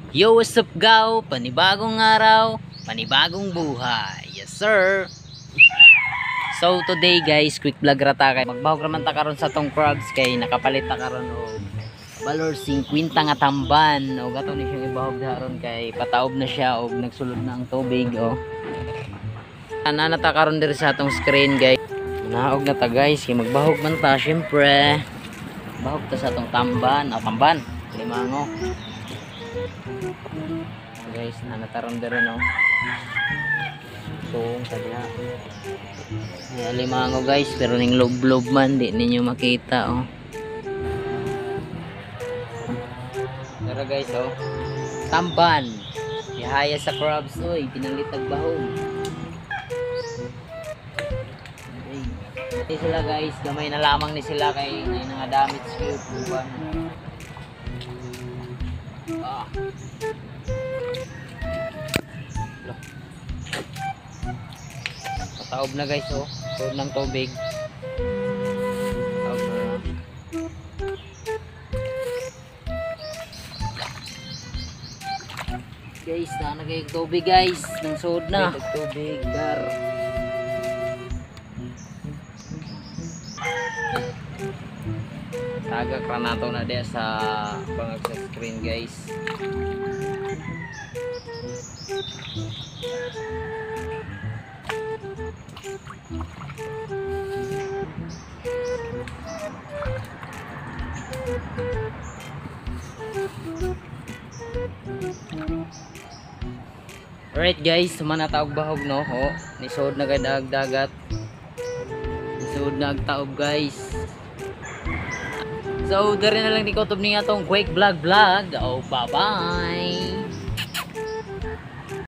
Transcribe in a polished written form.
Yo, what's up, gaw? Panibagong araw, panibagong buhay. Yes, sir. So, today guys, quick vlog rata kay magbahog raman ta karon sa tong crabs kay nakapalit ta karon og valor 50 nga tamban. O gato ni siya ibahog daron kay pataob na siya og nagsulod na ang tubig o. Ana na ta karon diri sa atong screen guys. Naog na ta guys, kay magbahog man ta syempre. Bahog ta sa atong tamban, tamban, limango. Guys, nanataron din no. So, kaya limango guys, pero ning lob-lob man di ninyo makita oh. Pero guys oh, tamban. Ihaya sa crabs oy, pinalitag bahog. Okay sila guys, gamay na lamang ni sila kay nga damage cute buwan. Taob na guys oh, taob ng tubig. Taob na. Guys, nagay tubig guys, nang suod na. Tubig gar. Tagak ra nato na dia sa bangag sa screen guys. Alright guys, sumanataog bahog no ho. Nisod na kay dagat. Nisod na agtaob guys. So, dari na lang ni kutob ni atong quick vlog. Oh, bye-bye.